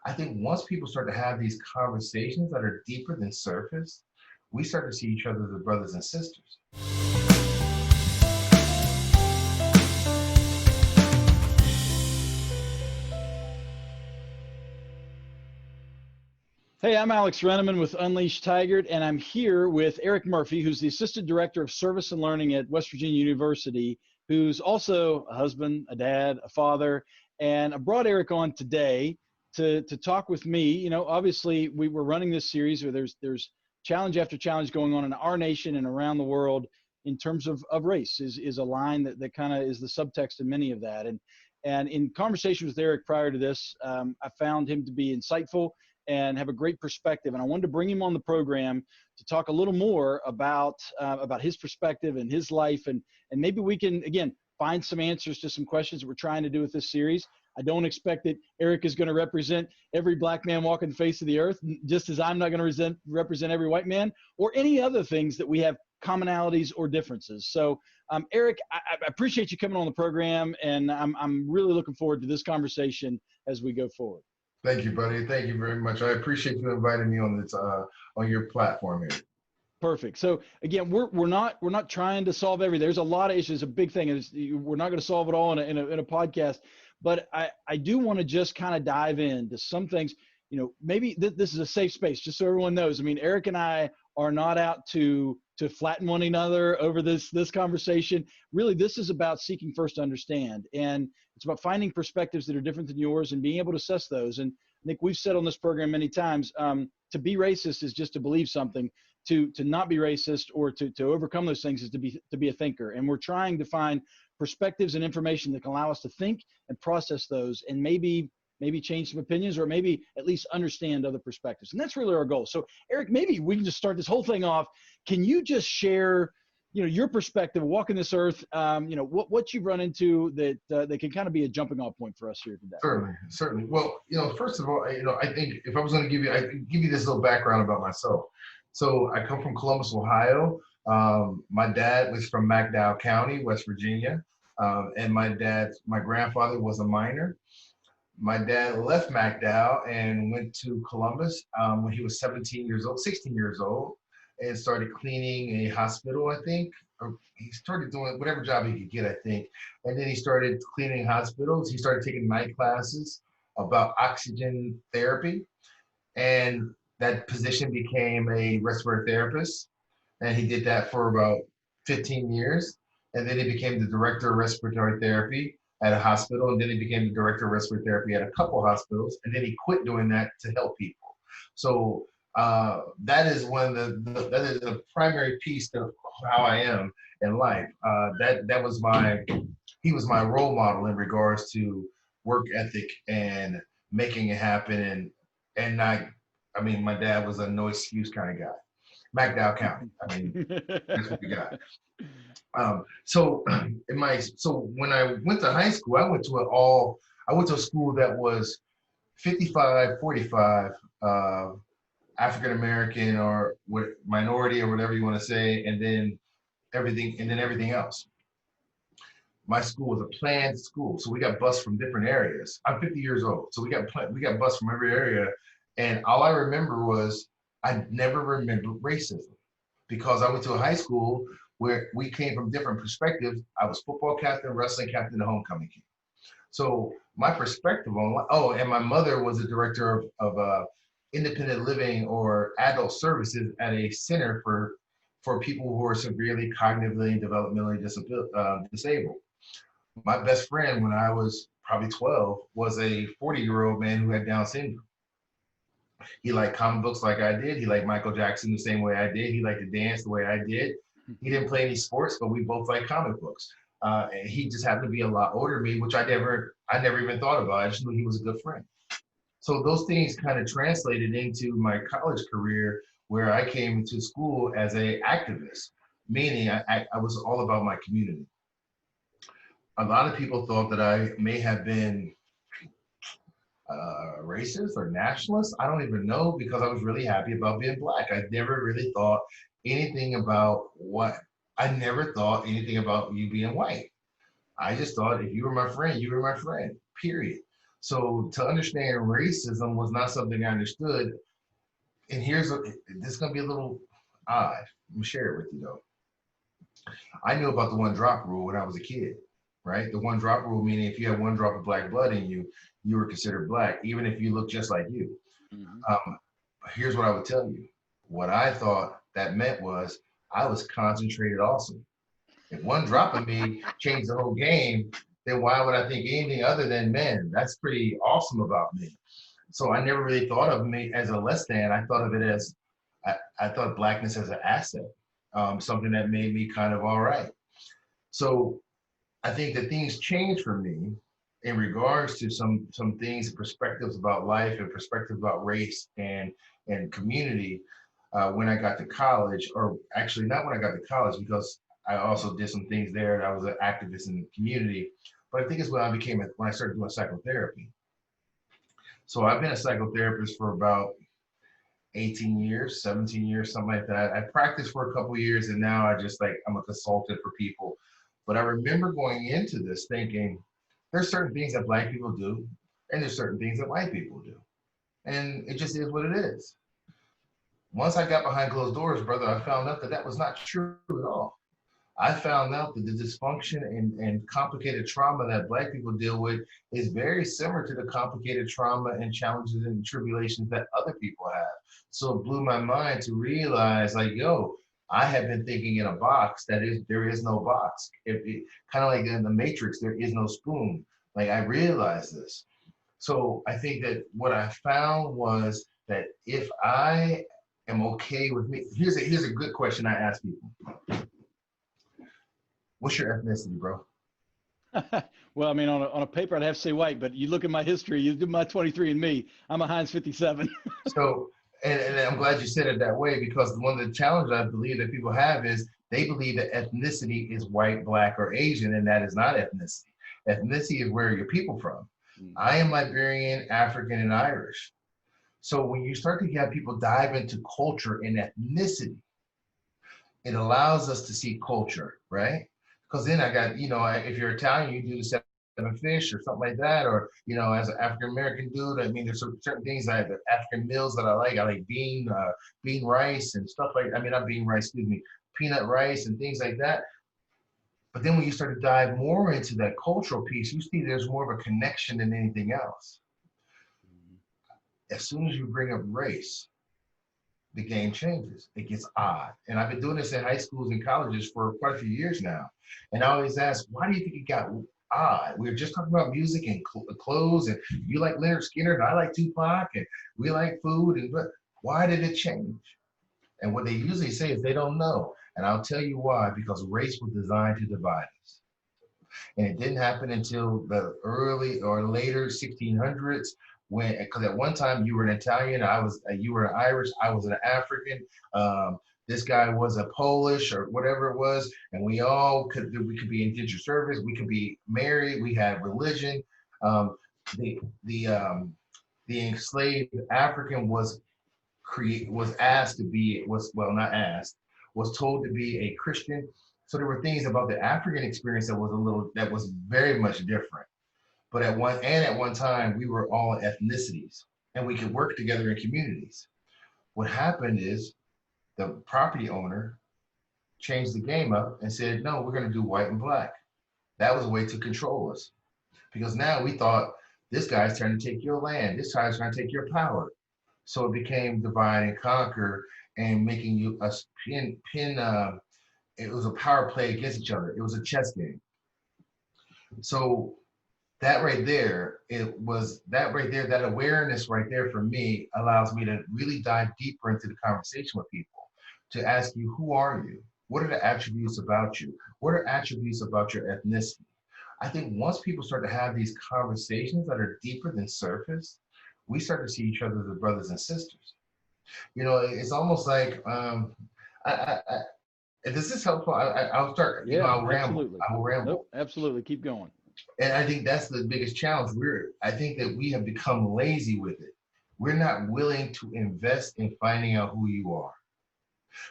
I think once people start to have these conversations that are deeper than surface, we start to see each other as brothers and sisters. Hey, I'm Alex Reneman with Unleashed Tigard, and I'm here with Eric Murphy, who's the Assistant Director of Service and Learning at West Virginia University, who's also a husband, a dad, a father. And I brought Eric on today to talk with me. You know, obviously we were running this series where there's challenge after challenge going on in our nation and around the world in terms of race is a line that kind of is the subtext in many of that. And in conversation with Eric prior to this, I found him to be insightful and have a great perspective. And I wanted to bring him on the program to talk a little more about his perspective and his life. And maybe we can, again, find some answers to some questions that we're trying to do with this series. I don't expect that Eric is going to represent every black man walking the face of the earth, just as I'm not going to represent every white man or any other things that we have commonalities or differences. So Eric, I appreciate you coming on the program, and I'm really looking forward to this conversation as we go forward. Thank you, buddy. Thank you very much. I appreciate you inviting me on this on your platform here. Perfect. So again, we're not trying to solve everything. There's a lot of issues. A big thing is we're not going to solve it all in a podcast. But I do want to just kind of dive into some things. You know, maybe this is a safe space, just so everyone knows. I mean, Eric and I are not out to flatten one another over this conversation. Really, this is about seeking first to understand, and it's about finding perspectives that are different than yours and being able to assess those. And I think we've said on this program many times, to be racist is just to believe something. To not be racist or to overcome those things is to be a thinker. And we're trying to find perspectives and information that can allow us to think and process those, and maybe change some opinions, or maybe at least understand other perspectives. And that's really our goal. So Eric, maybe we can just start this whole thing off. Can you just share, you know, your perspective of walking this earth, you know, what you've run into that can kind of be a jumping off point for us here today? Certainly. Well, you know, first of all, you know, I think if I was going to I'd give you this little background about myself. So I come from Columbus, Ohio. My dad was from McDowell County, West Virginia. And my grandfather was a miner. My dad left McDowell and went to Columbus when he was 16 years old, and started cleaning a hospital, I think. Or he started doing whatever job he could get, I think. And then he started cleaning hospitals. He started taking night classes about oxygen therapy. And that position became a respiratory therapist. And he did that for about 15 years. And then he became the director of respiratory therapy at a hospital. And then he became the director of respiratory therapy at a couple hospitals. And then he quit doing that to help people. So that is that is the primary piece of how I am in life. He was my role model in regards to work ethic and making it happen, and not, I mean, my dad was a no excuse kind of guy. McDowell County. I mean, that's what we got. So when I went to high school, I went to a school that was 55-45 African American or minority or whatever you want to say, and then everything else. My school was a planned school, so we got bused from different areas. I'm 50 years old, so we got bused from every area, and all I remember was I never remembered racism, because I went to a high school where we came from different perspectives. I was football captain, wrestling captain, and homecoming king. So my perspective and my mother was a director of independent living or adult services at a center for people who are severely cognitively and developmentally disabled. My best friend when I was probably 12 was a 40-year-old man who had Down syndrome. He liked comic books like I did. He liked Michael Jackson the same way I did. He liked to dance the way I did. He didn't play any sports, but we both liked comic books. And he just happened to be a lot older than me, which I never even thought about. I just knew he was a good friend. So those things kind of translated into my college career, where I came to school as an activist, meaning I was all about my community. A lot of people thought that I may have been racist or nationalist. I don't even know, because I was really happy about being black. I never really thought anything about you being white. I just thought if you were my friend, you were my friend, period. So to understand racism was not something I understood. And this is gonna be a little odd. I'm gonna share it with you though. I knew about the one drop rule when I was a kid, right? The one drop rule meaning if you had one drop of black blood in you, you were considered black, even if you looked just like you. Hmm. Um, Here's what I would tell you. What I thought that meant was I was concentrated awesome. If one drop of me changed the whole game, then why would I think anything other than men? That's pretty awesome about me. So I never really thought of me as a less than. I thought of it as I thought blackness as an asset, something that made me kind of all right. So I think that things changed for me in regards to some things, perspectives about life and perspectives about race and community when I got to college, or actually not when I got to college because I also did some things there. And I was an activist in the community, but I think it's when when I started doing psychotherapy. So I've been a psychotherapist for about 18 years, 17 years, something like that. I practiced for a couple of years and now I'm a consultant for people. But I remember going into this thinking there's certain things that black people do and there's certain things that white people do. And it just is what it is. Once I got behind closed doors, brother, I found out that that was not true at all. I found out that the dysfunction and complicated trauma that black people deal with is very similar to the complicated trauma and challenges and tribulations that other people have. So it blew my mind to realize, like, yo, I have been thinking in a box there is no box. Kind of like in the Matrix, there is no spoon. Like I realized this. So I think that what I found was that if I am okay with me, here's a good question I ask people. What's your ethnicity, bro? Well, I mean, on a paper, I'd have to say white, but you look at my history, you do my 23andMe, I'm a Heinz 57. So, and I'm glad you said it that way because one of the challenges I believe that people have is they believe that ethnicity is white, black, or Asian, and that is not ethnicity. Ethnicity is where you're people from. I am Liberian, African, and Irish. So when you start to have people dive into culture and ethnicity, it allows us to see culture, right? Because then I got, if you're Italian, you do the seven fish or something like that, or as an African American dude, I mean, there's certain things the African meals that I like. I like bean rice and stuff like. I mean, not bean rice, excuse me, peanut rice and things like that. But then when you start to dive more into that cultural piece, you see there's more of a connection than anything else. As soon as you bring up race, the game changes. It gets odd. And I've been doing this in high schools and colleges for quite a few years now. And I always ask, why do you think it got odd? We were just talking about music and clothes, and you like Leonard Skinner, and I like Tupac, and we like food. And but why did it change? And what they usually say is they don't know. And I'll tell you why, because race was designed to divide us. And it didn't happen until the early or later 1600s because at one time you were an Italian, you were an Irish, I was an African. This guy was a Polish or whatever it was, and we could be indentured service, we could be married, we had religion. The the the enslaved African was asked to be was well not asked was told to be a Christian. So there were things about the African experience that was very much different. But at one time we were all ethnicities and we could work together in communities. What happened is the property owner changed the game up and said, no, we're going to do white and black. That was a way to control us because now we thought this guy's trying to take your land, this guy's trying to take your power. So it became divide and conquer and making you a it was a power play against each other. It was a chess game. So that awareness right there for me allows me to really dive deeper into the conversation with people to ask you, who are you? What are the attributes about you? What are attributes about your ethnicity? I think once people start to have these conversations that are deeper than surface, we start to see each other as brothers and sisters. It's almost like if this is helpful, I'll start. Yeah, I'll ramble. absolutely. I will ramble. Nope, absolutely. Keep going. And I think that's the biggest challenge. I think that we have become lazy with it. We're not willing to invest in finding out who you are.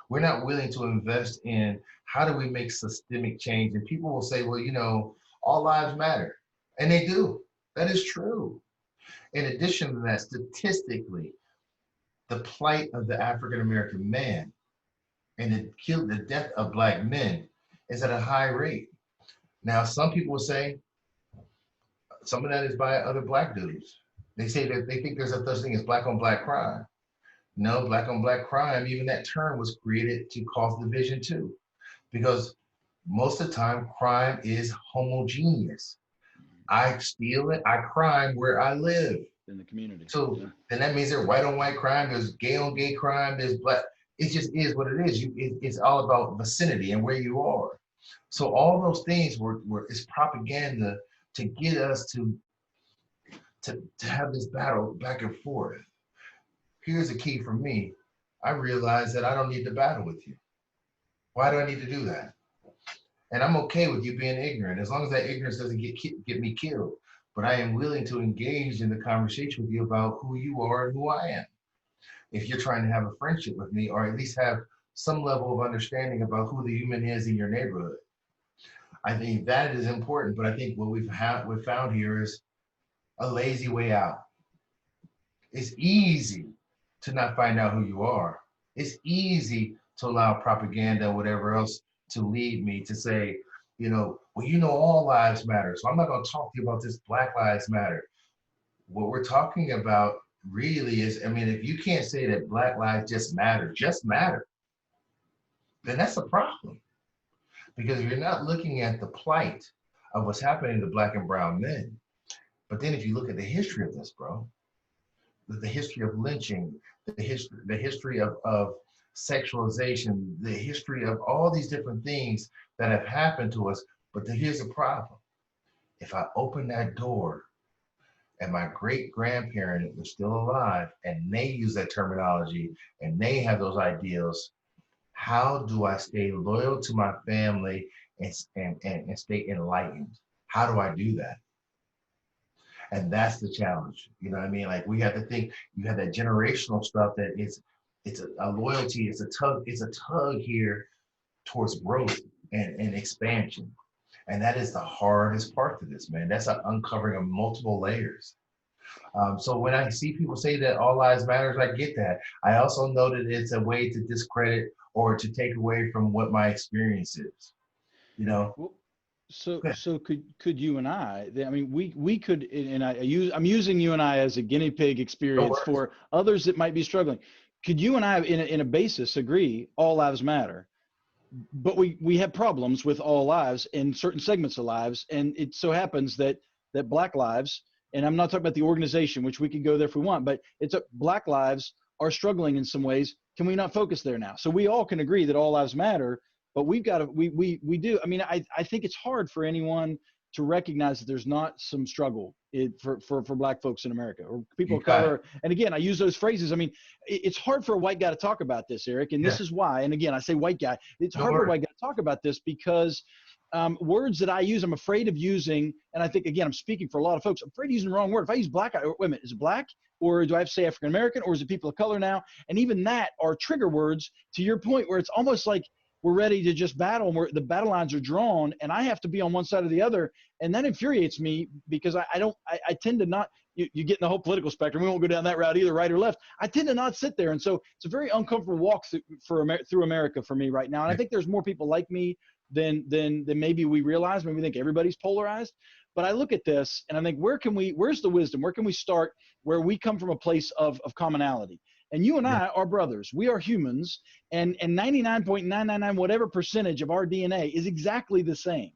We're not willing to invest in how do we make systemic change. And people will say, well, all lives matter. And they do. That is true. In addition to that, statistically, the plight of the African American man and the death of black men is at a high rate. Now, some people will say some of that is by other black dudes. They say that they think there's a such thing as black on black crime. No, black on black crime, even that term was created to cause division too, because most of the time crime is homogeneous. I steal it, I crime where I live. In the community. So Yeah. then that means there's white on white crime, there's gay on gay crime, there's black. It just is what it is. It's all about vicinity and where you are. So all those things were is propaganda to get us to have this battle back and forth. Here's the key for me. I realize that I don't need to battle with you. Why do I need to do that? And I'm okay with you being ignorant as long as that ignorance doesn't get me killed. But I am willing to engage in the conversation with you about who you are and who I am. If you're trying to have a friendship with me, or at least have some level of understanding about who the human is in your neighborhood. I think that is important, but I think what we've found here is a lazy way out. It's easy to not find out who you are. It's easy to allow propaganda, whatever else, to lead me to say, well, all lives matter. So I'm not going to talk to you about this Black Lives Matter. What we're talking about really is, if you can't say that Black lives just matter, then that's a problem. Because you're not looking at the plight of what's happening to Black and brown men. But then if you look at the history of this, bro, the history of lynching, the history of sexualization, the history of all these different things that have happened to us. But here's the problem. If I open that door and my great grandparent was still alive and they use that terminology and they have those ideals, how do I stay loyal to my family and stay enlightened? How do I do that? And that's the challenge. You know what I mean? Like, we have to think, you have that generational stuff that it's a loyalty, it's a tug here towards growth and expansion. And that is the hardest part to this, man. That's an uncovering of multiple layers. So when I see people say that all lives matters, I get that. I also know that it's a way to discredit or to take away from what my experience is. Well, so could you and we could, and I'm using you and I as a guinea pig experience for others that might be struggling. Could you and I in a basis agree all lives matter, but we have problems with all lives in certain segments of lives, and it so happens that Black lives, and I'm not talking about the organization, which we could go there if we want, but Black lives are struggling in some ways. Can we not focus there now? So we all can agree that all lives matter, but we've got to, we do. I think it's hard for anyone to recognize that there's not some struggle for Black folks in America or people of color. And again, I use those phrases. It's hard for a white guy to talk about this, Eric, and this is why. And again, I say white guy. It's hard for a white guy to talk about this because words that I use, I'm afraid of using, and I think, again, I'm speaking for a lot of folks, I'm afraid of using the wrong word. If I use black, wait a minute, is it black? Or do I have to say African American? Or is it people of color now? And even that are trigger words, to your point, where it's almost like we're ready to just battle, and the battle lines are drawn, and I have to be on one side or the other. And that infuriates me because I tend to not, you get in the whole political spectrum. We won't go down that route either, right or left. I tend to not sit there. And so it's a very uncomfortable walk through America for me right now. And I think there's more people like me than maybe we realize. Maybe we think everybody's polarized. But I look at this and I think, where's the wisdom? Where can we start where we come from a place of commonality? And you and I are brothers. We are humans, and 99.999 whatever percentage of our DNA is exactly the same.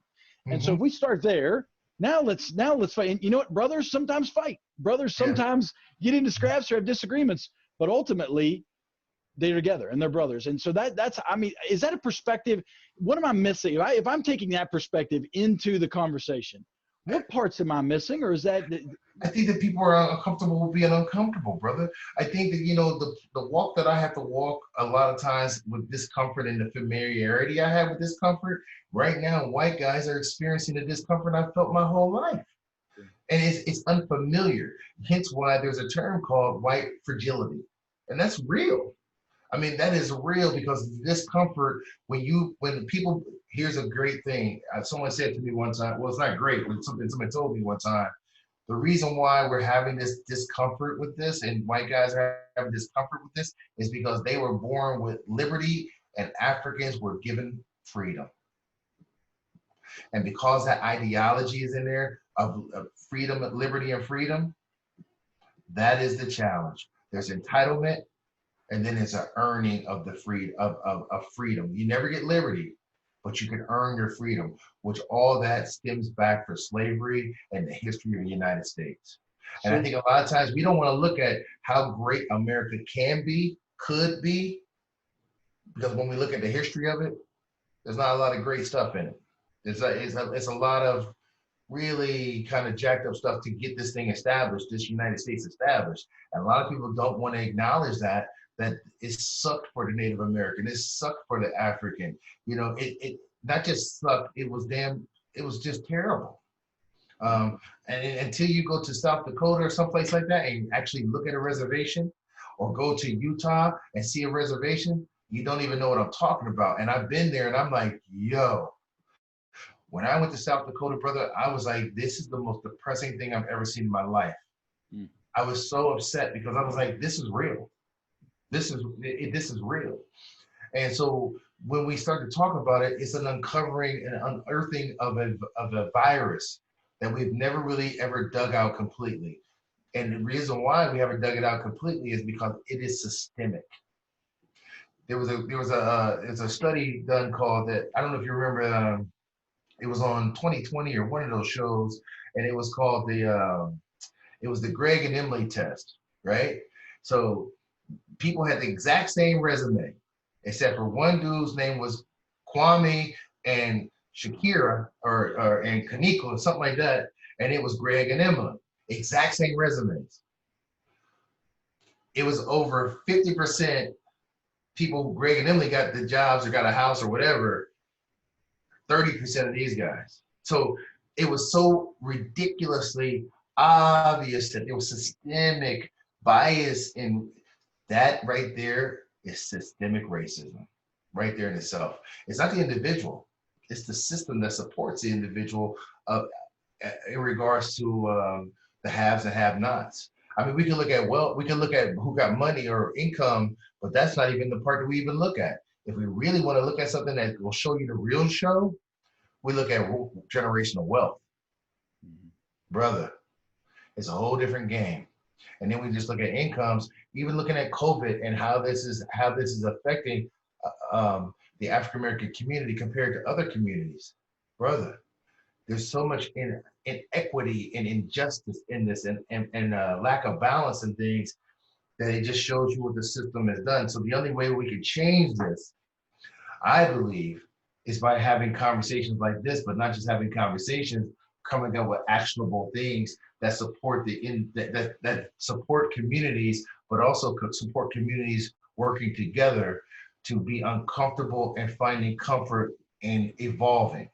And so if we start there, now let's fight. And you know what? Brothers sometimes fight. Brothers sometimes get into scraps or have disagreements, but ultimately they're together and they're brothers. And so that's is that a perspective? What am I missing? If I'm taking that perspective into the conversation, what parts am I missing? Or is that? I think that people are uncomfortable with being uncomfortable, brother. I think that, the walk that I have to walk a lot of times with discomfort and the familiarity I have with discomfort, right now, white guys are experiencing the discomfort I felt my whole life. And it's unfamiliar. Hence why there's a term called white fragility. And that's real. That is real, because discomfort, when people, here's a great thing. Someone said to me one time, well, it's not great, but something somebody told me one time. The reason why we're having this discomfort with this, and white guys are having discomfort with this, is because they were born with liberty and Africans were given freedom. And because that ideology is in there of freedom, liberty, and freedom, that is the challenge. There's entitlement, and then there's an earning of the of freedom. You never get liberty, but you can earn your freedom, which all that stems back for slavery and the history of the United States. And I think a lot of times we don't want to look at how great America can be, could be, because when we look at the history of it, there's not a lot of great stuff in it. It's a lot of really kind of jacked up stuff to get this thing established, this United States established. And a lot of people don't want to acknowledge that it sucked for the Native American, it sucked for the African. You know, it not just sucked, it was just terrible. And until you go to South Dakota or someplace like that and actually look at a reservation, or go to Utah and see a reservation, you don't even know what I'm talking about. And I've been there and I'm like, yo, when I went to South Dakota, brother, I was like, this is the most depressing thing I've ever seen in my life. I was so upset because I was like, this is real. This is real. And so when we start to talk about it, it's an uncovering and unearthing of a virus that we've never really ever dug out completely. And the reason why we haven't dug it out completely is because it is systemic. There was a study done called that, I don't know if you remember, it was on 2020 or one of those shows, and it was called it was the Greg and Emily test, right? So people had the exact same resume, except for one dude's name was Kwame and Shakira and Kaniko or something like that, and it was Greg and Emily, exact same resumes. It was over 50% people, Greg and Emily got the jobs or got a house or whatever, 30% of these guys. So it was so ridiculously obvious that there was systemic bias in that. Right there is systemic racism right there in itself. It's not the individual, it's the system that supports the individual in regards to the haves and have-nots. I mean, we can look at who got money or income, but that's not even the part that we even look at. If we really want to look at something that will show you the real show, we look at generational wealth. Brother, it's a whole different game. And then we just look at incomes, even looking at COVID and how this is affecting the African American community compared to other communities. Brother, there's so much inequity and injustice in this, and lack of balance in things, that it just shows you what the system has done. So the only way we can change this, I believe, is by having conversations like this, but not just having conversations, coming up with actionable things that support that support communities, but also could support communities working together to be uncomfortable and finding comfort in evolving.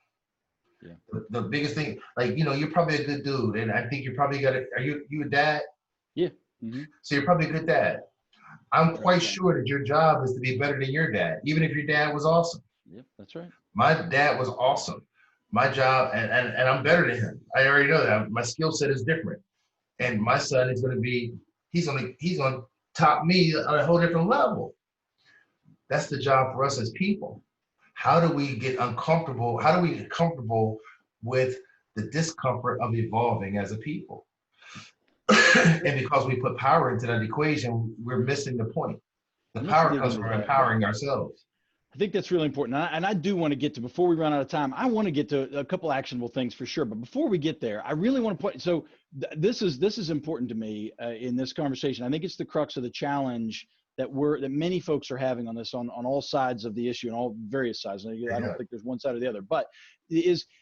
Yeah. The biggest thing, like, you're probably a good dude, and I think you probably got it. Are you a dad? Yeah. Mm-hmm. So you're probably a good dad. I'm quite sure that your job is to be better than your dad, even if your dad was awesome. Yep, that's right. My dad was awesome. My job, and I'm better than him. I already know that. My skill set is different. And my son is going to be, he's going to top me on a whole different level. That's the job for us as people. How do we get uncomfortable? How do we get comfortable with the discomfort of evolving as a people? And because we put power into that equation, we're missing the point. The power comes from empowering ourselves. I think that's really important. And I do want to get to, before we run out of time, I want to get to a couple actionable things for sure. But before we get there, I really want to point, so this is important to me in this conversation. I think it's the crux of the challenge that many folks are having on this, on all sides of the issue and all various sides. I don't think there's one side or the other, but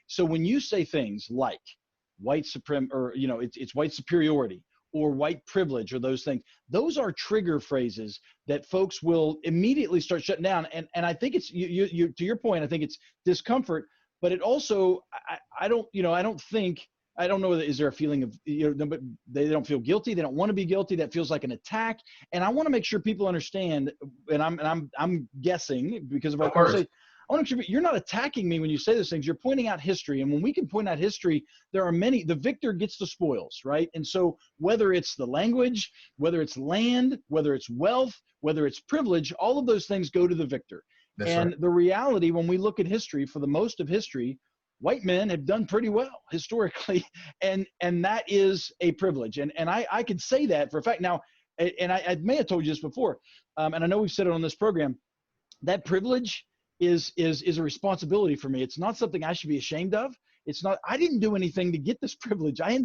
so when you say things like white supremacy, or, it's white superiority, or white privilege, or those things, those are trigger phrases that folks will immediately start shutting down. And I think it's, you to your point, I think it's discomfort, but it also, I don't know, is there a feeling of, but they don't feel guilty. They don't want to be guilty. That feels like an attack. And I want to make sure people understand, and I'm guessing because of our conversation, want to make sure you're not attacking me when you say those things. You're pointing out history. And when we can point out history, there are many, the victor gets the spoils, right? And so whether it's the language, whether it's land, whether it's wealth, whether it's privilege, all of those things go to the victor. That's And right. the reality, when we look at history, for the most of history, white men have done pretty well historically, and that is a privilege. And I can say that for a fact. Now, and I may have told you this before, and I know we've said it on this program, that privilege is a responsibility for me. It's not something I should be ashamed of. It's not, I didn't do anything to get this privilege. I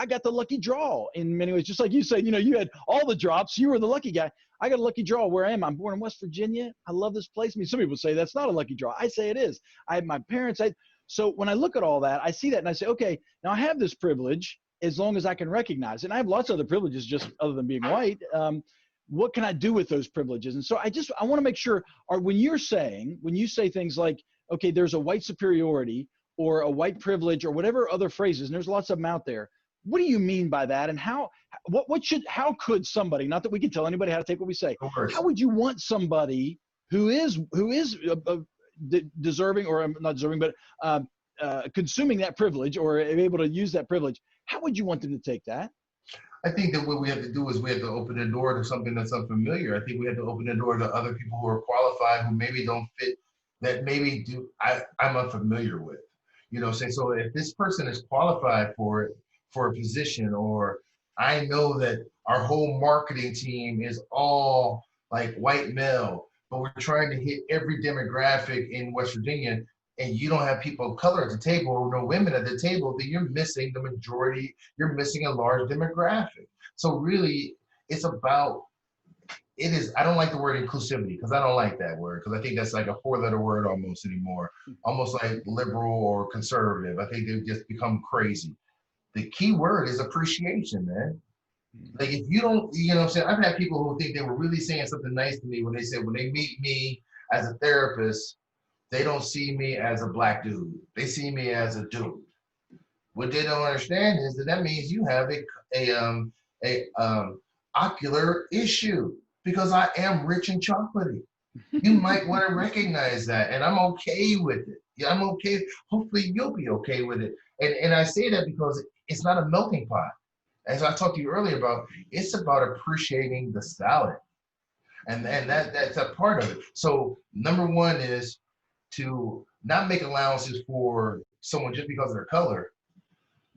got the lucky draw in many ways. Just like you said, you had all the drops. You were the lucky guy. I got a lucky draw where I am. I'm born in West Virginia. I love this place. I mean, some people say that's not a lucky draw. I say it is. I have my parents. So when I look at all that, I see that and I say, okay, now I have this privilege as long as I can recognize it. And I have lots of other privileges just other than being white. What can I do with those privileges? And so I want to make sure, when you say things like, okay, there's a white superiority or a white privilege or whatever other phrases, and there's lots of them out there. What do you mean by that? And how could somebody, not that we can tell anybody how to take what we say, Of course. how would you want somebody who is deserving, or not deserving, but consuming that privilege or able to use that privilege, how would you want them to take that? I think that what we have to do is we have to open the door to something that's unfamiliar. I think we have to open the door to other people who are qualified, who maybe don't fit, that maybe I'm unfamiliar with. Say, so if this person is qualified for it, for a position, or I know that our whole marketing team is all like white male, but we're trying to hit every demographic in West Virginia, and you don't have people of color at the table or no women at the table, then you're missing the majority, you're missing a large demographic. So really, it's about, I don't like the word inclusivity, because I don't like that word, because I think that's like a 4-letter word almost anymore, almost like liberal or conservative. I think they've just become crazy. The key word is appreciation, man. Like, if you don't, what I'm saying? I've had people who think they were really saying something nice to me when they said, when they meet me as a therapist, they don't see me as a black dude. They see me as a dude. What they don't understand is that means you have a ocular issue, because I am rich and chocolatey. You might want to recognize that, and I'm okay with it. Yeah, I'm okay. Hopefully you'll be okay with it. And I say that because it's not a melting pot. As I talked to you earlier about, it's about appreciating the salad. And that's a part of it. So number one is to not make allowances for someone just because of their color.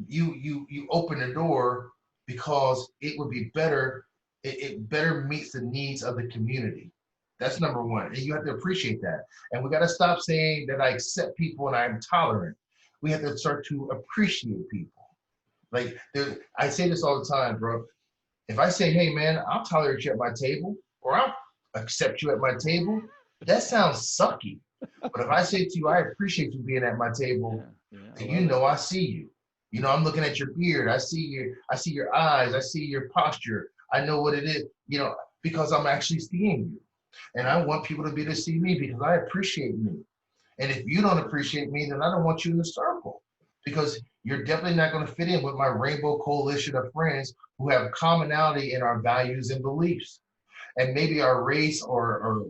You open the door because it would be better. It better meets the needs of the community. That's number one. And you have to appreciate that. And we got to stop saying that I accept people and I'm tolerant. We have to start to appreciate people. Like, I say this all the time, bro. If I say, hey, man, I'll tolerate you at my table, or I'll accept you at my table, that sounds sucky. But if I say to you, I appreciate you being at my table, then I see you. I'm looking at your beard. I see your eyes. I see your posture. I know what it is, because I'm actually seeing you. And I want people to be able to see me because I appreciate me. And if you don't appreciate me, then I don't want you in the circle, because you're definitely not going to fit in with my rainbow coalition of friends who have commonality in our values and beliefs. And maybe our race or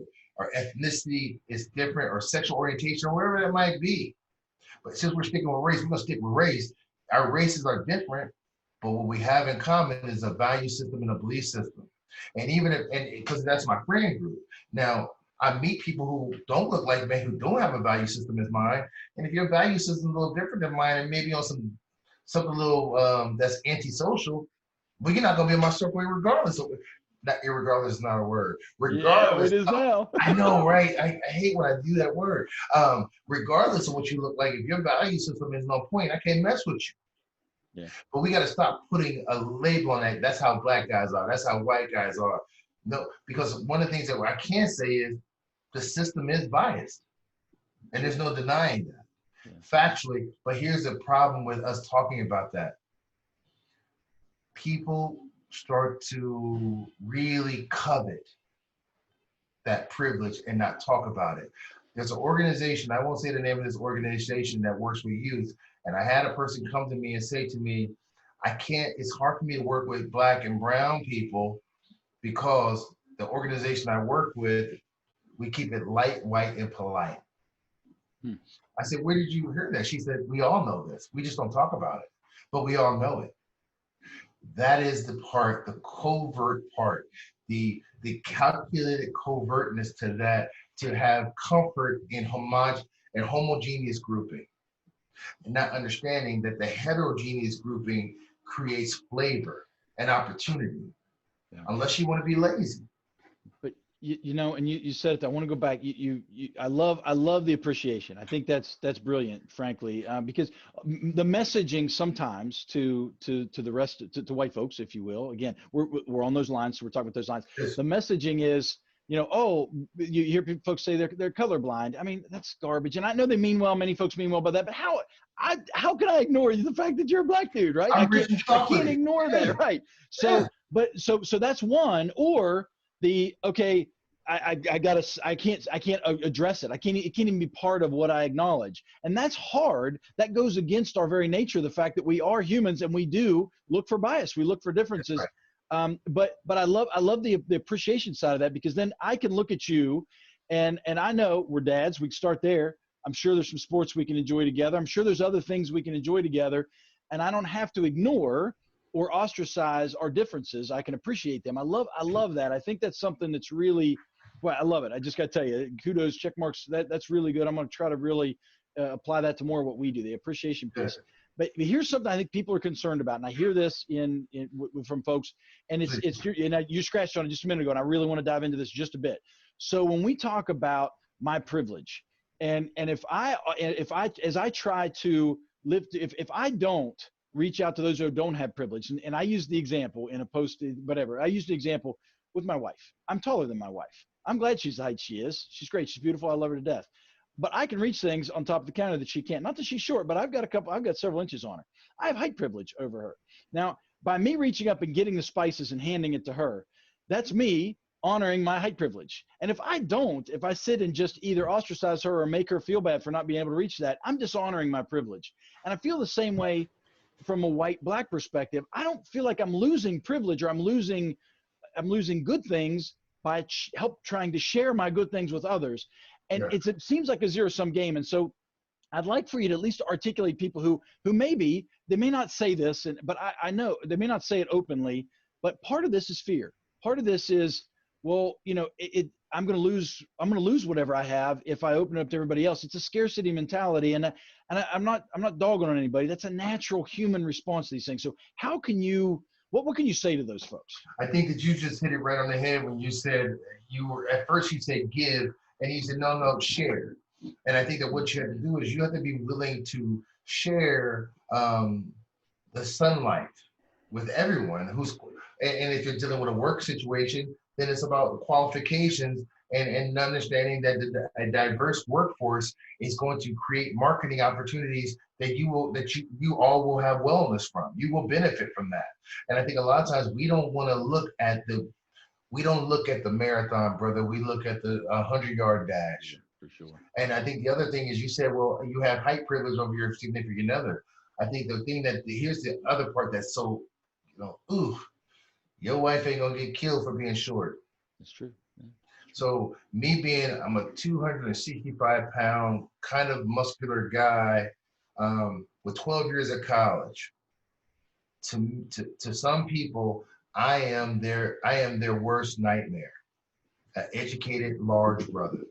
ethnicity is different, or sexual orientation, or whatever that might be. But since we're sticking with race, we're going to stick with race. Our races are different, but what we have in common is a value system and a belief system. And because that's my friend group. Now, I meet people who don't look like me, who don't have a value system as mine. And if your value system is a little different than mine, and maybe on something a little that's antisocial, well, you're not going to be in my circle regardless. Not irregardless is not a word. Regardless, yeah, it is now. I know, right? I hate when I do that word. Regardless of what you look like, if your value system is no point, I can't mess with you. Yeah. But we got to stop putting a label on that. That's how black guys are. That's how white guys are. No, because one of the things that I can say is the system is biased, and there's no denying that, factually. But here's the problem with us talking about that. People start to really covet that privilege and not talk about it. There's an organization, I won't say the name of this organization, that works with youth. And I had a person come to me and say to me, it's hard for me to work with black and brown people because the organization I work with, we keep it light, white, and polite. Hmm. I said, where did you hear that? She said, we all know this. We just don't talk about it, but we all know it. That is the part, the covert part, the calculated covertness to that, to have comfort in homogeneous grouping, and not understanding that the heterogeneous grouping creates flavor and opportunity, Yeah. unless you want to be lazy. But you know, and you said it. I want to go back. I love the appreciation. I think that's brilliant, frankly, because the messaging sometimes to the rest to white folks, if you will. Again, we're on those lines, so we're talking about those lines. Yes. The messaging is, oh, you hear folks say they're colorblind. I mean, that's garbage. And I know they mean well. Many folks mean well by that. But how can I ignore the fact that you're a black dude, right? I'm rich and I can't chocolatey. ignore Yeah. that, right? Yeah. So, but so that's one. Or okay, I can't address it. It can't even be part of what I acknowledge. And that's hard. That goes against our very nature, the fact that we are humans and we do look for bias. We look for differences. But I love the appreciation side of that, because then I can look at you and I know we're dads. We can start there. I'm sure there's some sports we can enjoy together. I'm sure there's other things we can enjoy together. And I don't have to ignore or ostracize our differences. I can appreciate them. I love that. I think that's something that's really, well, I love it. I just got to tell you, kudos, check marks. That's really good. I'm going to try to really apply that to more of what we do, the appreciation piece. But here's something I think people are concerned about, and I hear this from folks, and you scratched on it just a minute ago, and I really want to dive into this just a bit. So when we talk about my privilege, and if I as I try to live, if I don't reach out to those who don't have privilege, and I use the example in a post, whatever. I use the example with my wife. I'm taller than my wife. I'm glad she's the height she is. She's great. She's beautiful. I love her to death. But I can reach things on top of the counter that she can't. Not that she's short, but I've got several inches on her. I have height privilege over her. Now, by me reaching up and getting the spices and handing it to her, that's me honoring my height privilege. And if I sit and just either ostracize her or make her feel bad for not being able to reach that, I'm dishonoring my privilege. And I feel the same way from a white black perspective. I don't feel like I'm losing privilege or I'm losing good things by trying to share my good things with others. And Yeah. it seems like a zero sum game. And so I'd like for you to at least articulate people who maybe they may not say this, but I know they may not say it openly, but part of this is fear. Part of this is, well, I'm going to lose whatever I have if I open it up to everybody else. It's a scarcity mentality, and I'm not dogging on anybody. That's a natural human response to these things. So what can you say to those folks? I think that you just hit it right on the head when you said at first you said give, and you said no, share. And I think that what you have to do is you have to be willing to share the sunlight with everyone and if you're dealing with a work situation, then it's about qualifications and understanding that a diverse workforce is going to create marketing opportunities that you all will have wellness from. You will benefit from that. And I think a lot of times we don't look at the marathon, brother. We look at the 100-yard dash. For sure. And I think the other thing is you said, well, you have height privilege over your significant other. I think here's the other part that's so, ooh, your wife ain't gonna get killed for being short. That's true. Yeah. So I'm a 265-pound kind of muscular guy with 12 years of college. To some people, I am their worst nightmare. An educated large brother.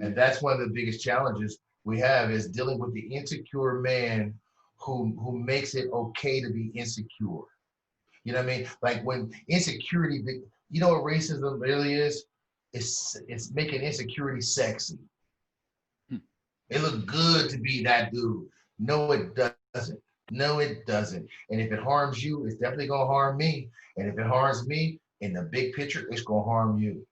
And that's one of the biggest challenges we have is dealing with the insecure man who makes it okay to be insecure. You know what I mean? Like when insecurity, you know what racism really is? It's making insecurity sexy. It look good to be that dude. No, it doesn't. No, it doesn't. And if it harms you, it's definitely gonna harm me. And if it harms me, in the big picture, it's gonna harm you.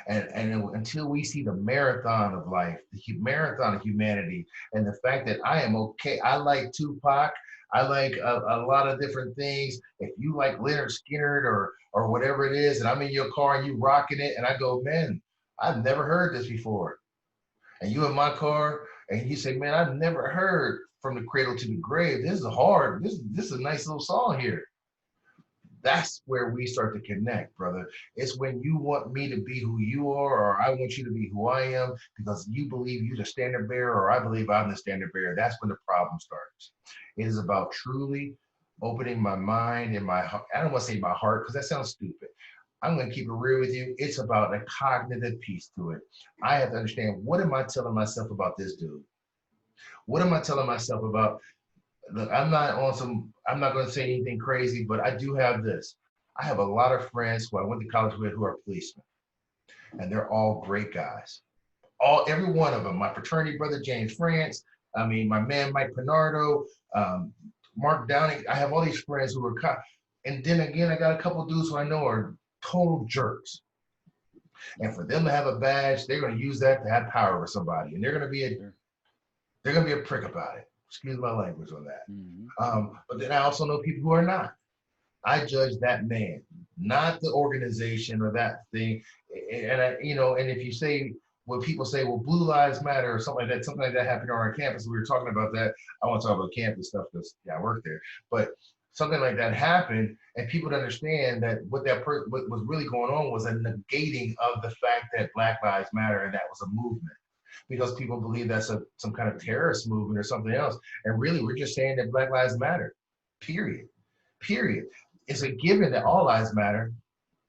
And until we see the marathon of life, the marathon of humanity, and the fact that I am okay. I like Tupac. I like a lot of different things. If you like Leonard Skinner or whatever it is, and I'm in your car and you rocking it, and I go, man, I've never heard this before. And you in my car, and you say, man, I've never heard From the Cradle to the Grave. This is hard. This is a nice little song here. That's where we start to connect, brother. It's when you want me to be who you are, or I want you to be who I am, because you believe you're the standard bearer, or I believe I'm the standard bearer. That's when the problem starts. It is about truly opening my mind and my heart. I don't want to say my heart because that sounds stupid. I'm going to keep it real with you. It's about a cognitive piece to it. I have to understand, what am I telling myself about this dude? What am I telling myself about? Look, I'm not going to say anything crazy, but I do have this. I have a lot of friends who I went to college with who are policemen, and they're all great guys. Every one of them. My fraternity brother, James France. I mean, my man, Mike Pinardo, um, Mark Downing. I have all these friends who are, and then again, I got a couple of dudes who I know are total jerks. And for them to have a badge, they're going to use that to have power over somebody, and they're going to be a prick about it. Excuse my language on that. But then I also know people who are not. I judge that man, not the organization or that thing. And and if you say, when people say, well, Blue Lives Matter or something like that happened on our campus. We were talking about that. I want to talk about campus stuff because I work there. But something like that happened, and people to understand that what was really going on was a negating of the fact that Black Lives Matter, and that was a movement, because people believe that's some kind of terrorist movement or something else. And really, we're just saying that Black Lives Matter, period. Period. It's a given that all lives matter.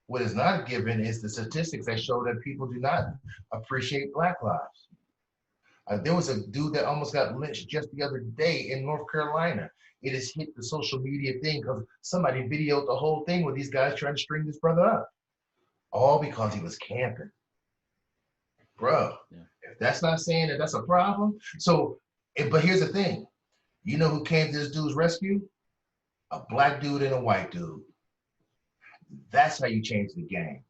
What is not given is the statistics that show that people do not appreciate Black lives. There was a dude that almost got lynched just the other day in North Carolina. It has hit the social media thing because somebody videoed the whole thing with these guys trying to string this brother up, all because he was camping. Bro, if that's not saying that that's a problem. So, but here's the thing. You know who came to this dude's rescue? A Black dude and a white dude. That's how you change the game.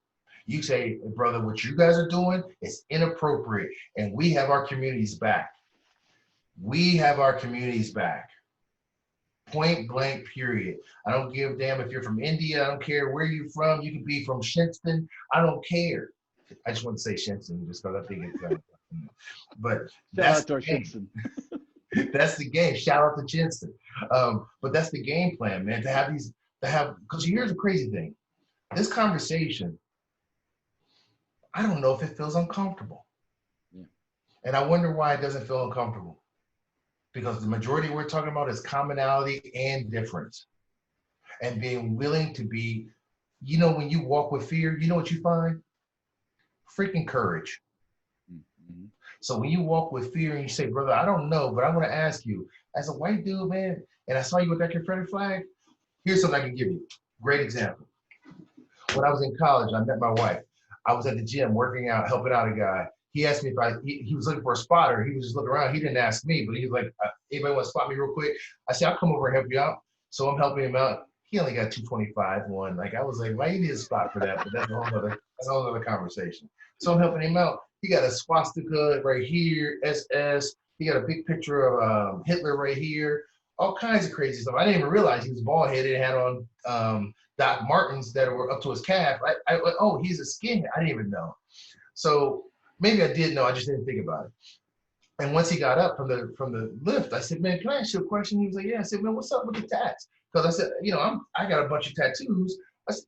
You say, brother, what you guys are doing is inappropriate, and we have our communities back. We have our communities back. Point blank, period. I don't give a damn if you're from India. I don't care where you're from. You can be from Shinston. I don't care. I just want to say Shinston just because I think it's but that's the game. That's the game. Shout out to Shinston. But that's the game plan, man, because here's the crazy thing. This conversation, I don't know if it feels uncomfortable. Yeah. And I wonder why it doesn't feel uncomfortable. Because the majority we're talking about is commonality and difference. And being willing to be, when you walk with fear, you know what you find? Freaking courage. Mm-hmm. So when you walk with fear and you say, brother, I don't know, but I want to ask you, as a white dude, man, and I saw you with that Confederate flag, here's something I can give you. Great example. When I was in college, I met my wife. I was at the gym working out, helping out a guy. He asked me if he was looking for a spotter. He was just looking around. He didn't ask me, but he was like, anybody want to spot me real quick? I said, I'll come over and help you out. So I'm helping him out. He only got 225 one. Like, I was like, why you need a spot for that? But that's a whole other conversation. So I'm helping him out. He got a swastika right here, SS. He got a big picture of Hitler right here. All kinds of crazy stuff. I didn't even realize he was bald headed and had on Doc Martens that were up to his calf. Oh, he's a skinhead. I didn't even know. So maybe I did know. I just didn't think about it. And once he got up from the lift, I said, man, can I ask you a question? He was like, yeah. I said, man, what's up with the tats? Because I said, I got a bunch of tattoos. I said,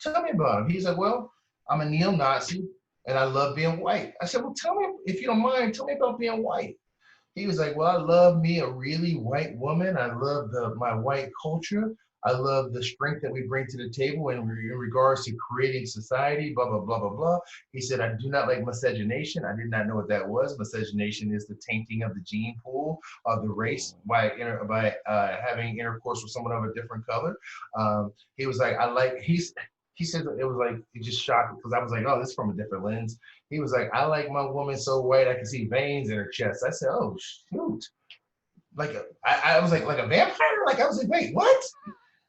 tell me about them. He's like, well, I'm a neo-Nazi and I love being white. I said, well, tell me, if you don't mind, tell me about being white. He was like, well, I love me a really white woman. I love my white culture. I love the strength that we bring to the table in regards to creating society, blah, blah, blah, blah, blah. He said, I do not like miscegenation. I did not know what that was. Miscegenation is the tainting of the gene pool of the race by having intercourse with someone of a different color. He was like, he said it was like, it just shocked because I was like, oh, this is from a different lens. He was like, I like my woman so white I can see veins in her chest. I said, oh, shoot. I was like a vampire? Like, I was like, wait, what?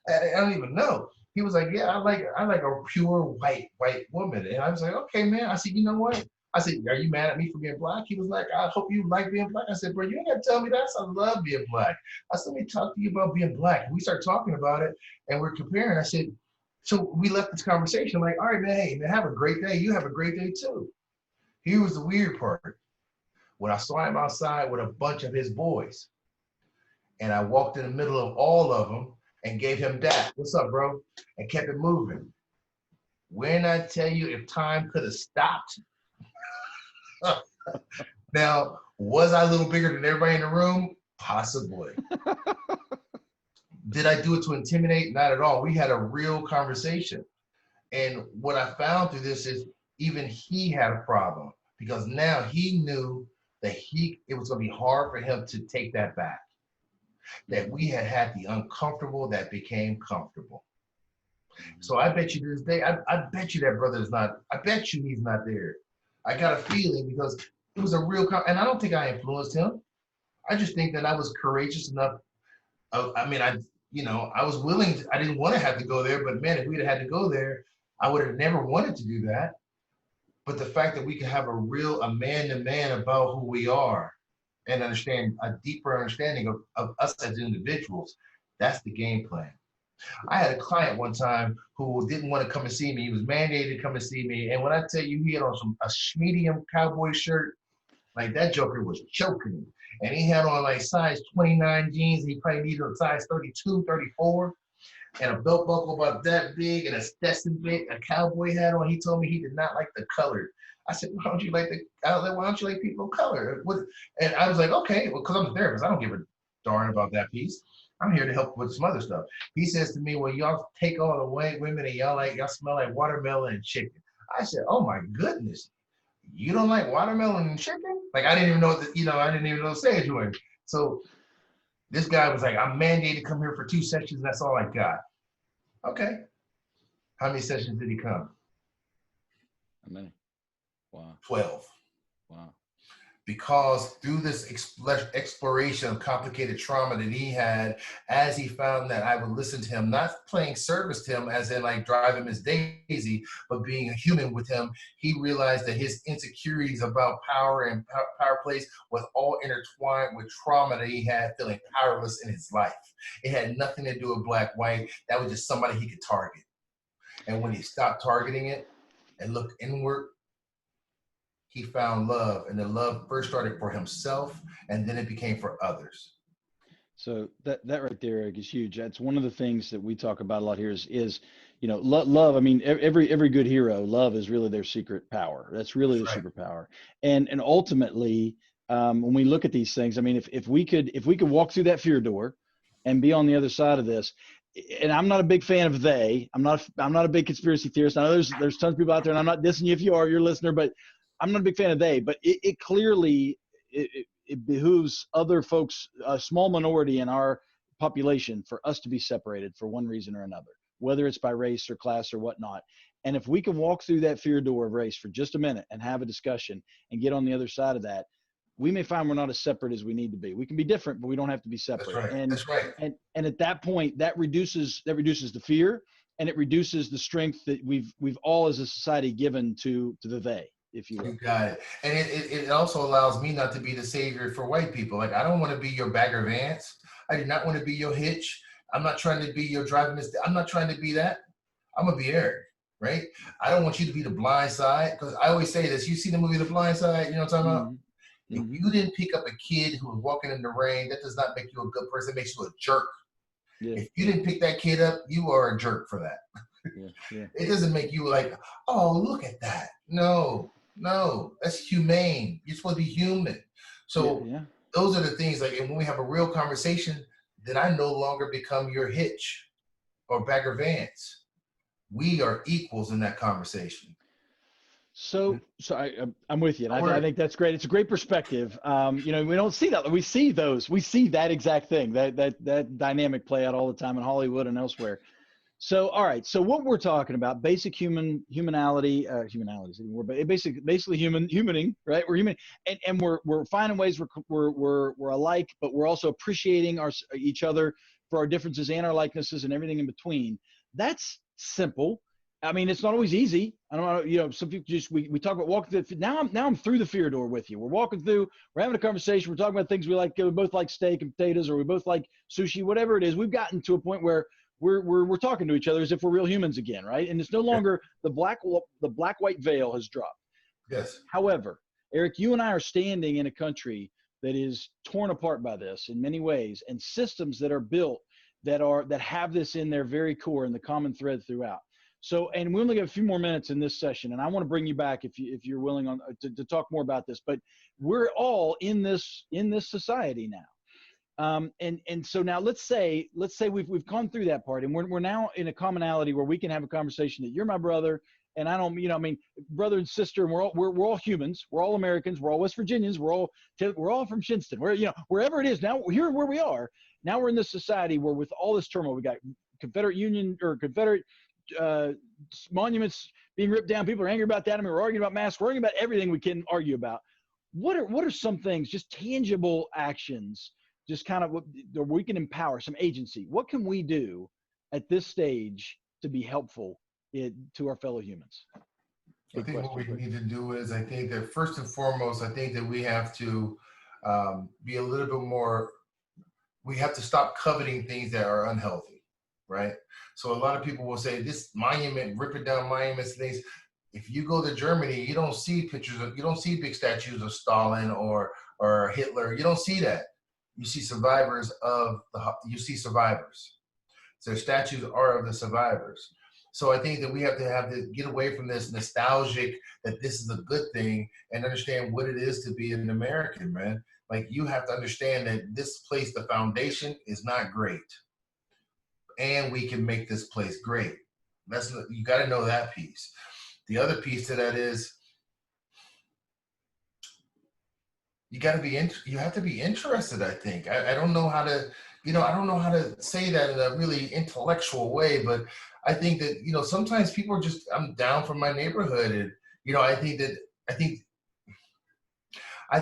I don't even know. He was like, yeah, I like a pure white woman. And I was like, okay, man. I said, you know what? I said, are you mad at me for being black? He was like, I hope you like being black. I said, bro, you ain't got to tell me that. I love being black. I said, let me talk to you about being black. And we started talking about it and we're comparing. I said, so we left this conversation like, all right, man, hey, man, have a great day. You have a great day too. Here was the weird part. When I saw him outside with a bunch of his boys and I walked in the middle of all of them, and gave him that. What's up, bro? And kept it moving. When I tell you, if time could have stopped, now, was I a little bigger than everybody in the room? Possibly. Did I do it to intimidate? Not at all. We had a real conversation. And what I found through this is even he had a problem because now he knew that it was going to be hard for him to take that back. That we had the uncomfortable that became comfortable. So I bet you to this day, I bet you that brother is not, I bet you he's not there. I got a feeling because it was a real, and I don't think I influenced him. I just think that I was courageous enough. I was willing I didn't want to have to go there, but man, if we'd had to go there, I would have never wanted to do that. But the fact that we can have a man to man about who we are and understand a deeper understanding of us as individuals, that's the game plan. I had a client one time who didn't want to come and see me. He was mandated to come and see me. And when I tell you he had on a medium cowboy shirt, like that joker was choking him. And he had on like size 29 jeans. He probably needed a size 32, 34, and a belt buckle about that big and a Stetson big, a cowboy hat on. He told me he did not like the color. I said, why don't you like people of color? And I was like, okay, well, because I'm a therapist. I don't give a darn about that piece. I'm here to help with some other stuff. He says to me, well, y'all take all the white women and y'all smell like watermelon and chicken. I said, oh my goodness. You don't like watermelon and chicken? Like I didn't even know I didn't even know the stage went. So this guy was like, I'm mandated to come here for 2 sessions. That's all I got. Okay. How many sessions did he come? How many? Wow. 12. Wow. Because through this exploration of complicated trauma that he had, as he found that I would listen to him, not playing service to him as in like drive him as Daisy, but being a human with him, he realized that his insecurities about power and power plays was all intertwined with trauma that he had feeling powerless in his life. It had nothing to do with black, white. That was just somebody he could target. And when he stopped targeting it and looked inward, he found love, and the love first started for himself and then it became for others. So that right there, Eric, is huge. That's one of the things that we talk about a lot here is love. I mean, every good hero, love is really their secret power. That's really their superpower. And ultimately, when we look at these things, I mean, if we could walk through that fear door and be on the other side of this, and I'm not a big fan of I'm not a big conspiracy theorist. I know there's tons of people out there, and I'm not dissing you if you are, your listener, but I'm not a big fan of but it clearly, it behooves other folks, a small minority in our population, for us to be separated for one reason or another, whether it's by race or class or whatnot. And if we can walk through that fear door of race for just a minute and have a discussion and get on the other side of that, we may find we're not as separate as we need to be. We can be different, but we don't have to be separate. That's right. And, that's right. And at that point, that reduces the fear, and it reduces the strength that we've all as a society given to the they. If you will. You got it. And it also allows me not to be the savior for white people. Like, I don't want to be your Bagger Vance. I do not want to be your Hitch. I'm not trying to be your driving Miss. I'm not trying to be that. I'm going to be Eric, right? I don't want you to be the blind side, because I always say this. You see the movie The Blind Side? You know what I'm talking about? If you didn't pick up a kid who was walking in the rain, that does not make you a good person. It makes you a jerk. Yeah. If you didn't pick that kid up, you are a jerk for that. Yeah. It doesn't make you like, oh, look at that. No, that's humane. You're supposed to be human. So those are the things, like, and when we have a real conversation, then I no longer become your Hitch or Bagger Vance. We are equals in that conversation. So I'm with you. And I think that's great. It's a great perspective. We don't see that. We see that exact thing, that dynamic play out all the time in Hollywood and elsewhere. So, all right. So what we're talking about, basic humanity, but basically humaning, right? We're human, and we're finding ways we're alike, but we're also appreciating each other for our differences and our likenesses and everything in between. That's simple. I mean, it's not always easy. I don't know, some people we talk about walking through. Now I'm through the fear door with you. We're walking through, we're having a conversation. We're talking about things we like. We both like steak and potatoes, or we both like sushi, whatever it is. We've gotten to a point where we're talking to each other as if we're real humans again, right? And it's no longer the black-white veil has dropped. Yes. However, Eric, you and I are standing in a country that is torn apart by this in many ways, and systems that are built that have this in their very core and the common thread throughout. So, and we only got a few more minutes in this session, and I want to bring you back if you're willing to talk more about this. But we're all in this society now. And so now let's say we've gone through that part, and we're now in a commonality where we can have a conversation that you're my brother, and I don't, I mean, brother and sister, and we're all humans, we're all Americans, we're all West Virginians, we're all from Shinston, wherever it is. Now here where we are, now we're in this society where with all this turmoil, we got Confederate Union or Confederate monuments being ripped down. People are angry about that. I mean, we're arguing about masks, we're arguing about everything we can argue about. What are some things, just tangible actions, just kind of we can empower some agency? What can we do at this stage to be helpful to our fellow humans? I think what we need to do is, I think that first and foremost, I think that we have to be a little bit more, we have to stop coveting things that are unhealthy, right? So a lot of people will say this monument, ripping down monuments and things. If you go to Germany, you don't see pictures of, you don't see big statues of Stalin or Hitler. You don't see that. You see survivors of you see survivors. So statues are of the survivors. So I think that we have to get away from this nostalgic that this is a good thing and understand what it is to be an American, man. Like, you have to understand that this place, the foundation is not great, and we can make this place great. You got to know that piece. The other piece to that is you have to be interested. I think I don't know how to, I don't know how to say that in a really intellectual way, but I think that, sometimes people are just, I'm down from my neighborhood. And, I think I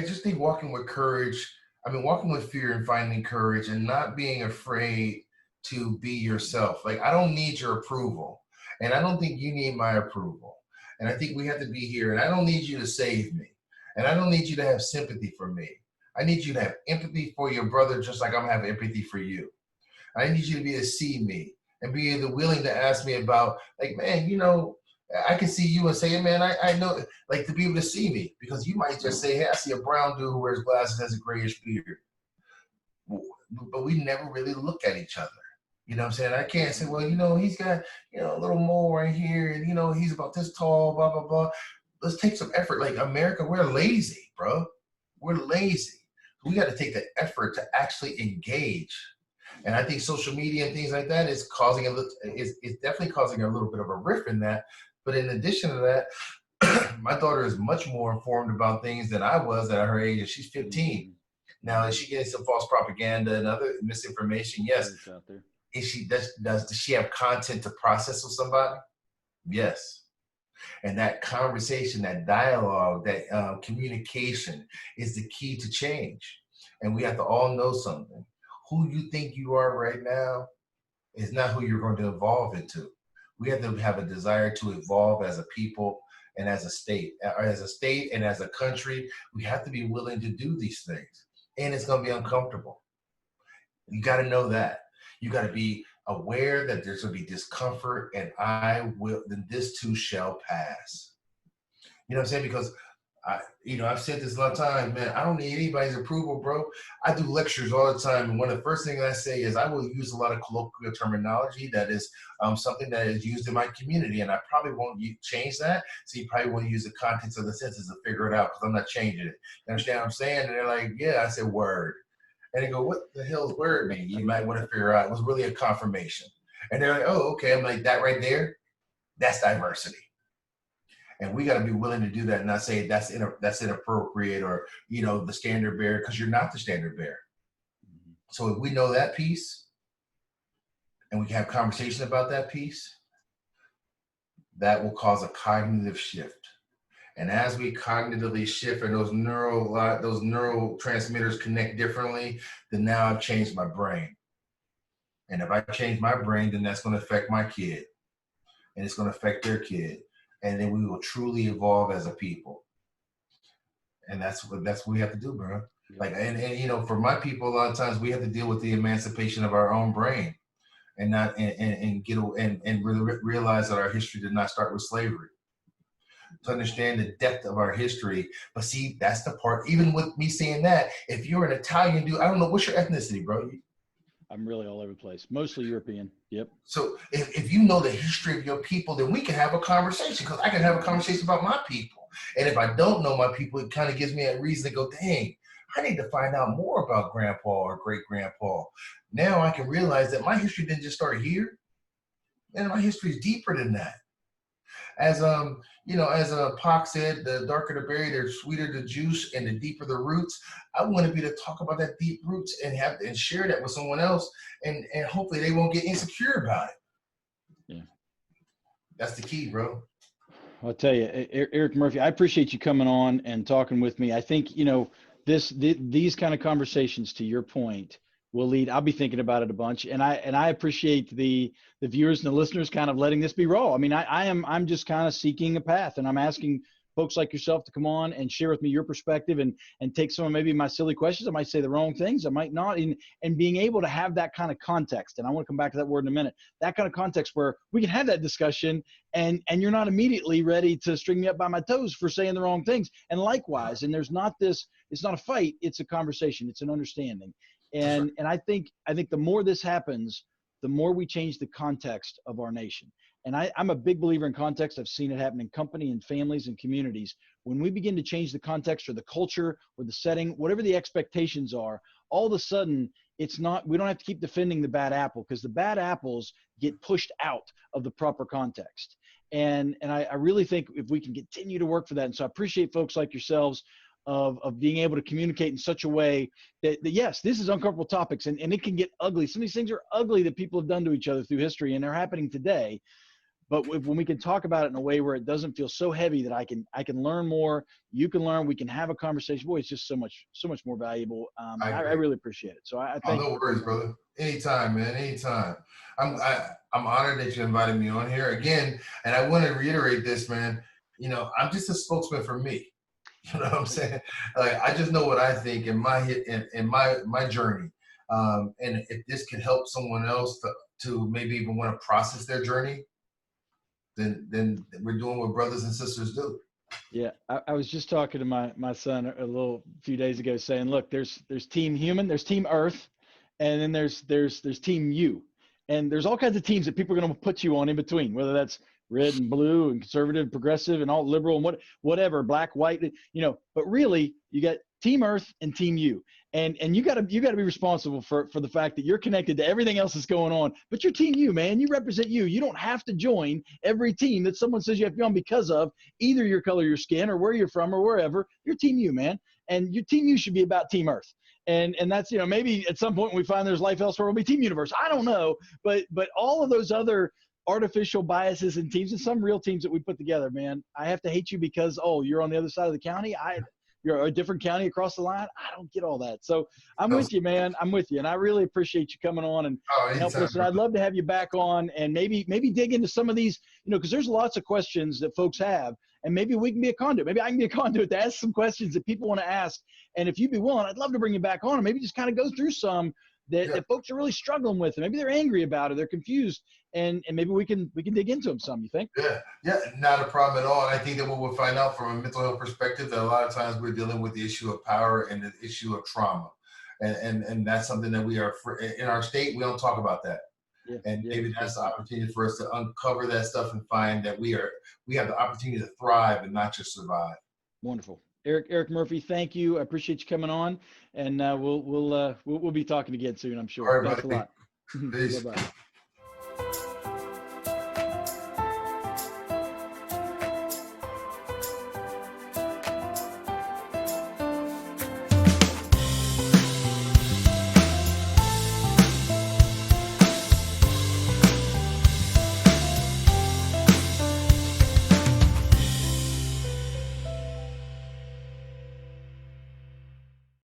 just think walking with courage, walking with fear and finding courage and not being afraid to be yourself. Like, I don't need your approval, and I don't think you need my approval. And I think we have to be here, and I don't need you to save me, and I don't need you to have sympathy for me. I need you to have empathy for your brother, just like I'm having empathy for you. I need you to be able to see me and be willing to ask me about, like, man, I can see you and say, hey, man, I know, like, to be able to see me, because you might just say, hey, I see a brown dude who wears glasses, has a grayish beard. But we never really look at each other. You know what I'm saying? I can't say, well, he's got, a little mole right here, and, he's about this tall, blah, blah, blah. Let's take some effort. Like, America, we're lazy, bro. We're lazy. We got to take the effort to actually engage. And I think social media and things like that is definitely causing a little bit of a rift in that. But in addition to that, my daughter is much more informed about things than I was at her age, and she's 15. Now, is she getting some false propaganda and other misinformation? Yes. Does she have content to process with somebody? Yes. And that conversation, that dialogue, that communication is the key to change. And we have to all know something. Who you think you are right now is not who you're going to evolve into. We have to have a desire to evolve as a people and as a state. As a state and as a country, we have to be willing to do these things. And it's going to be uncomfortable. You got to know that. You got to be aware that there's going to be discomfort, and then this too shall pass. You know what I'm saying? Because I've said this a lot of times, man, I don't need anybody's approval, bro. I do lectures all the time, and one of the first things I say is I will use a lot of colloquial terminology that is something that is used in my community, and I probably won't change that. So you probably want to use the context of the sentence to figure it out, because I'm not changing it. You understand what I'm saying? And they're like, yeah. I said word. And they go, what the hell does word mean? You might want to figure out. It was really a confirmation. And they're like, oh, okay. I'm like, that right there, that's diversity. And we got to be willing to do that and not say that's inappropriate or, the standard bearer, because you're not the standard bearer. So if we know that piece and we can have conversation about that piece, that will cause a cognitive shift. And as we cognitively shift and those neurotransmitters connect differently, then now I've changed my brain. And if I change my brain, then that's going to affect my kid. And it's going to affect their kid. And then we will truly evolve as a people. And that's what we have to do, bro. Like, and for my people, a lot of times we have to deal with the emancipation of our own brain, and not and realize that our history did not start with slavery. to understand the depth of our history. But see, that's the part, even with me saying that, if you're an Italian dude, I don't know, what's your ethnicity, bro? I'm really all over the place, mostly European. Yep. So if you know the history of your people, then we can have a conversation, because I can have a conversation about my people. And if I don't know my people, it kind of gives me a reason to go, dang, I need to find out more about grandpa or great grandpa. Now I can realize that my history didn't just start here, and my history is deeper than that. As as Pac said, the darker the berry, the sweeter the juice, and the deeper the roots. I want to be to talk about that deep roots and share that with someone else, and hopefully they won't get insecure about it. Yeah, that's the key, bro. I'll tell you, Eric Murphy, I appreciate you coming on and talking with me. I think, these kind of conversations, to your point, will lead. I'll be thinking about it a bunch, and I appreciate the viewers and the listeners kind of letting this be raw. I mean, I'm just kind of seeking a path, and I'm asking folks like yourself to come on and share with me your perspective, and take some of maybe my silly questions. I might say the wrong things, I might not, and being able to have that kind of context. And I want to come back to that word in a minute. That kind of context where we can have that discussion, and you're not immediately ready to string me up by my toes for saying the wrong things. And likewise, and there's not this. It's not a fight. It's a conversation. It's an understanding. And I think the more this happens, the more we change the context of our nation. And I'm a big believer in context. I've seen it happen in company and families and communities. When we begin to change the context or the culture or the setting, whatever the expectations are, all of a sudden we don't have to keep defending the bad apple, because the bad apples get pushed out of the proper context. And I really think if we can continue to work for that. And so I appreciate folks like yourselves of being able to communicate in such a way that yes, this is uncomfortable topics, and it can get ugly. Some of these things are ugly that people have done to each other through history, and they're happening today. But when we can talk about it in a way where it doesn't feel so heavy, that I can learn more, you can learn, we can have a conversation. Boy, it's just so much more valuable. I really appreciate it. So I thank you. No worries, brother. Anytime, man. Anytime. I'm honored that you invited me on here again, and I want to reiterate this, man. I'm just a spokesman for me. You know what I'm saying? Like, I just know what I think in my journey, and if this can help someone else to maybe even want to process their journey, then we're doing what brothers and sisters do. Yeah, I was just talking to my son a few days ago, saying, look, there's Team Human, there's Team Earth, and then there's Team You, and there's all kinds of teams that people are going to put you on in between, whether that's red and blue and conservative, progressive, and all liberal and whatever, black, white, But really, you got Team Earth and Team You, and you got to be responsible for the fact that you're connected to everything else that's going on. But you're Team You, man. You represent you. You don't have to join every team that someone says you have to be on because of either your color, your skin, or where you're from, or wherever. You're Team You, man. And your Team You should be about Team Earth. And that's, maybe at some point when we find there's life elsewhere, we'll be Team Universe. I don't know, but all of those other artificial biases in teams, and some real teams that we put together, man, I have to hate you because you're on the other side of the county. You're a different county across the line. I don't get all that. So I'm with you, man. I'm with you, and I really appreciate you coming on and helping us. And I'd love to have you back on, and maybe dig into some of these, because there's lots of questions that folks have, and maybe we can be a conduit. Maybe I can be a conduit to ask some questions that people want to ask. And if you'd be willing, I'd love to bring you back on and maybe just kind of go through some that folks are really struggling with, and maybe they're angry about it, they're confused, and maybe we can dig into them some. You think? Yeah, not a problem at all. And I think that what we'll find out from a mental health perspective, that a lot of times we're dealing with the issue of power and the issue of trauma, and that's something that we are in our state. We don't talk about that, maybe that's the opportunity for us to uncover that stuff and find that we have the opportunity to thrive and not just survive. Wonderful. Eric Murphy, thank you. I appreciate you coming on, and we'll be talking again soon, I'm sure. All right, Thanks buddy. a lot. Peace. Bye-bye.